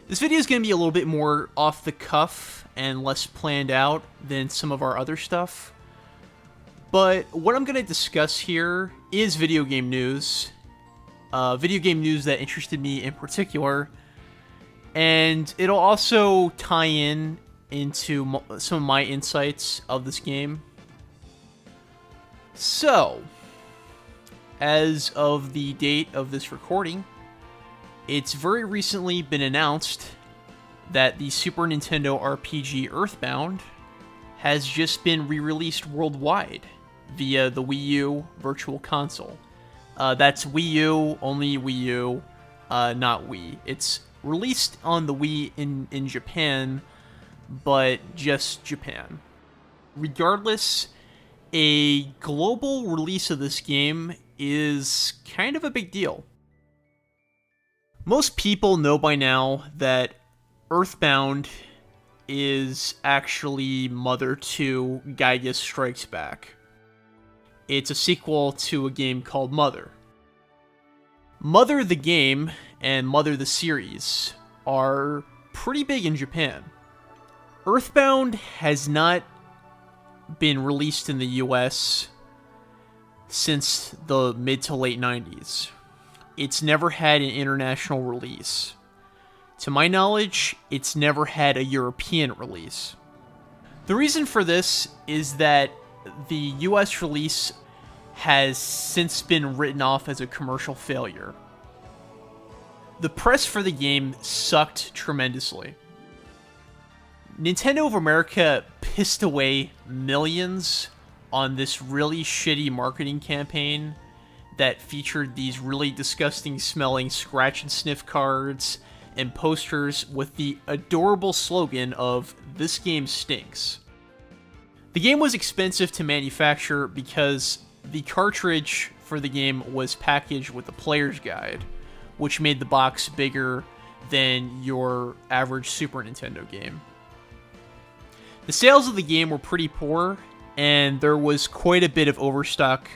This video is going to be a little bit more off the cuff and less planned out than some of our other stuff. But what I'm going to discuss here is video game news. Video game news that interested me in particular. And it'll also tie into some of my insights of this game. So, as of the date of this recording, it's very recently been announced that the Super Nintendo RPG Earthbound has just been re-released worldwide via the Wii U Virtual Console. That's Wii U, only Wii U, not Wii. It's released on the Wii in Japan, but just Japan. Regardless, a global release of this game is kind of a big deal. Most people know by now that Earthbound is actually mother to Gygas Strikes Back. It's a sequel to a game called Mother. Mother the game and Mother the series are pretty big in Japan. Earthbound has not been released in the US since the mid to late 90s. It's never had an international release. To my knowledge, it's never had a European release. The reason for this is that the US release has since been written off as a commercial failure. The press for the game sucked tremendously. Nintendo of America pissed away millions on this really shitty marketing campaign that featured these really disgusting smelling scratch and sniff cards and posters with the adorable slogan of "This game stinks." The game was expensive to manufacture because the cartridge for the game was packaged with a player's guide, which made the box bigger than your average Super Nintendo game. The sales of the game were pretty poor, and there was quite a bit of overstock.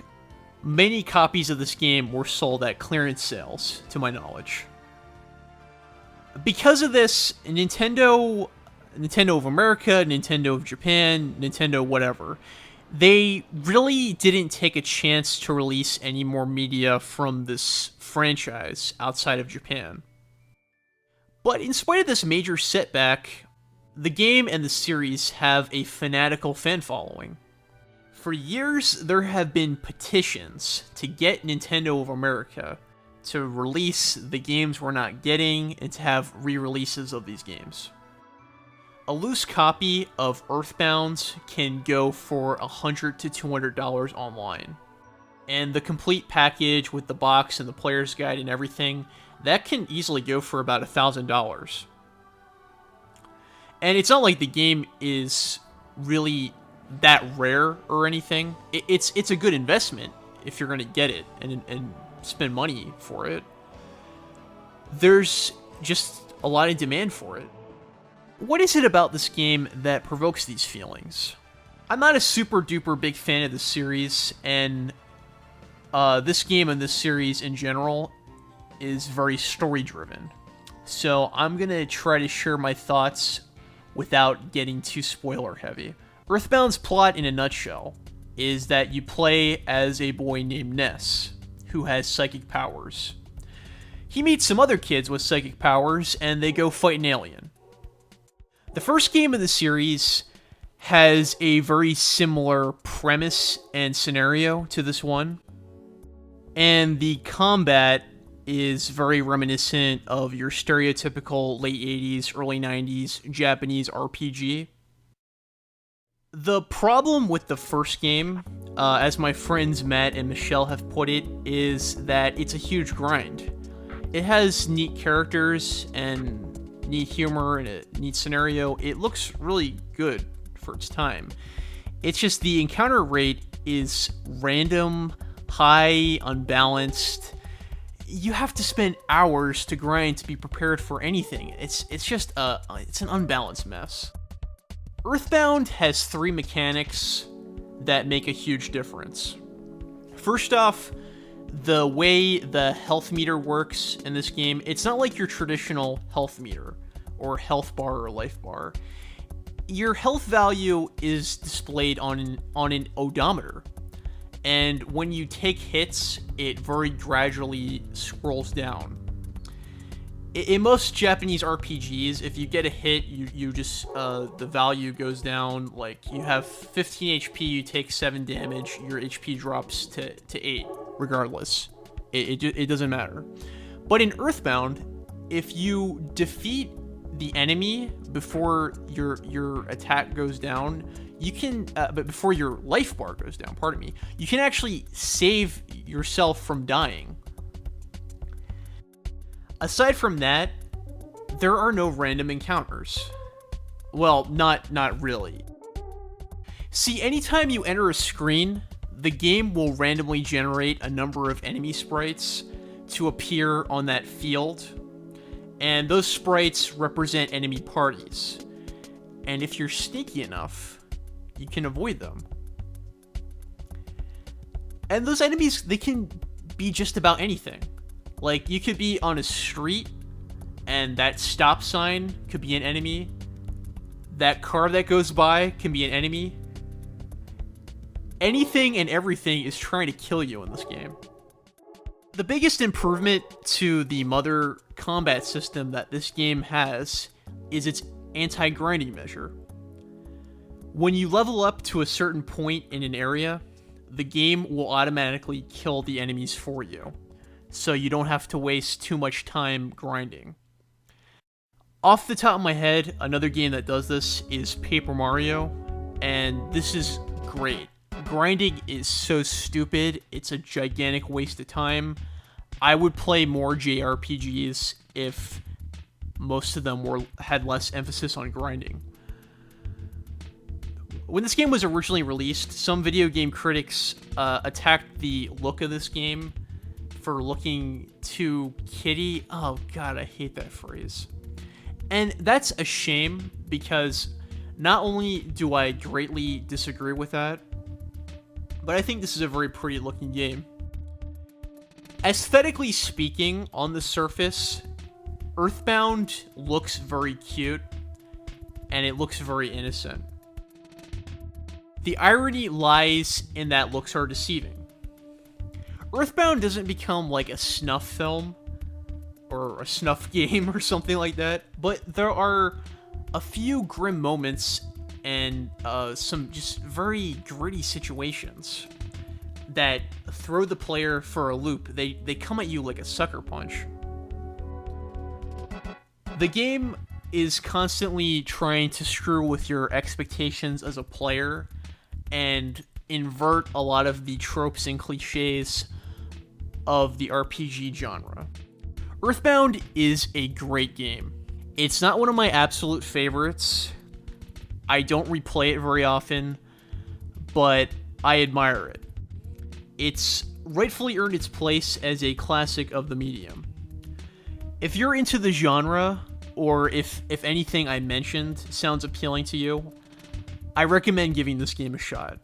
Many copies of this game were sold at clearance sales, to my knowledge. Because of this, Nintendo of America, Nintendo of Japan, Nintendo whatever, they really didn't take a chance to release any more media from this franchise outside of Japan. But in spite of this major setback, the game and the series have a fanatical fan following. For years, there have been petitions to get Nintendo of America to release the games we're not getting and to have re-releases of these games. A loose copy of Earthbound can go for $100 to $200 online. And the complete package with the box and the player's guide and everything, that can easily go for about $1,000. And it's not like the game is really that rare or anything. It's a good investment if you're going to get it and spend money for it. There's just a lot of demand for it. What is it about this game that provokes these feelings? I'm not a super duper big fan of the series, and this game and this series in general is very story driven. So I'm going to try to share my thoughts without getting too spoiler heavy. Earthbound's plot in a nutshell is that you play as a boy named Ness, who has psychic powers. He meets some other kids with psychic powers, and they go fight an alien. The first game in the series has a very similar premise and scenario to this one, and the combat is very reminiscent of your stereotypical late 80s, early 90s Japanese RPG. The problem with the first game, as my friends Matt and Michelle have put it, is that it's a huge grind. It has neat characters and neat humor and a neat scenario. It looks really good for its time. It's just the encounter rate is random, high, unbalanced. You have to spend hours to grind to be prepared for anything. It's just it's an unbalanced mess. Earthbound has 3 mechanics that make a huge difference. First off, the way the health meter works in this game, it's not like your traditional health meter, or health bar or life bar, your health value is displayed on an odometer. And when you take hits, it very gradually scrolls down. In most Japanese RPGs, if you get a hit, you just, the value goes down. Like, you have 15 HP, you take 7 damage, your HP drops to 8, regardless. It doesn't matter. But in Earthbound, if you defeat the enemy before your attack goes down, you can, but before your life bar goes down, pardon me, you can actually save yourself from dying. Aside from that, there are no random encounters. Well, not really. See, anytime you enter a screen, the game will randomly generate a number of enemy sprites to appear on that field, and those sprites represent enemy parties. And if you're sneaky enough, you can avoid them. And those enemies, they can be just about anything. Like, you could be on a street, and that stop sign could be an enemy. That car that goes by can be an enemy. Anything and everything is trying to kill you in this game. The biggest improvement to the mother combat system that this game has is its anti-grinding measure. When you level up to a certain point in an area, the game will automatically kill the enemies for you, so you don't have to waste too much time grinding. Off the top of my head, another game that does this is Paper Mario, and this is great. Grinding is so stupid, it's a gigantic waste of time. I would play more JRPGs if most of them had less emphasis on grinding. When this game was originally released, some video game critics attacked the look of this game for looking too kiddie. Oh god, I hate that phrase. And that's a shame, because not only do I greatly disagree with that, but I think this is a very pretty looking game. Aesthetically speaking, on the surface, Earthbound looks very cute, and it looks very innocent. The irony lies in that looks are deceiving. Earthbound doesn't become like a snuff film, or a snuff game or something like that, but there are a few grim moments and some just very gritty situations that throw the player for a loop. They come at you like a sucker punch. The game is constantly trying to screw with your expectations as a player and invert a lot of the tropes and cliches of the RPG genre. Earthbound is a great game. It's not one of my absolute favorites. I don't replay it very often, but I admire it. It's rightfully earned its place as a classic of the medium. If you're into the genre, or if anything I mentioned sounds appealing to you, I recommend giving this game a shot.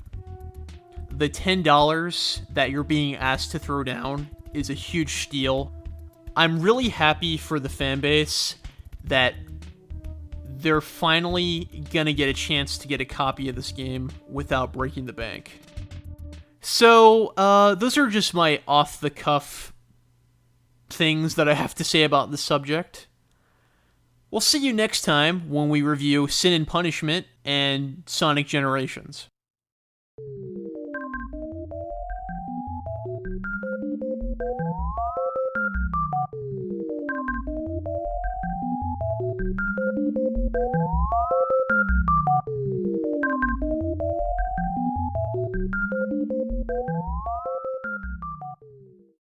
The $10 that you're being asked to throw down is a huge steal. I'm really happy for the fanbase that they're finally gonna get a chance to get a copy of this game without breaking the bank. So, those are just my off-the-cuff things that I have to say about the subject. We'll see you next time when we review Sin and Punishment and Sonic Generations.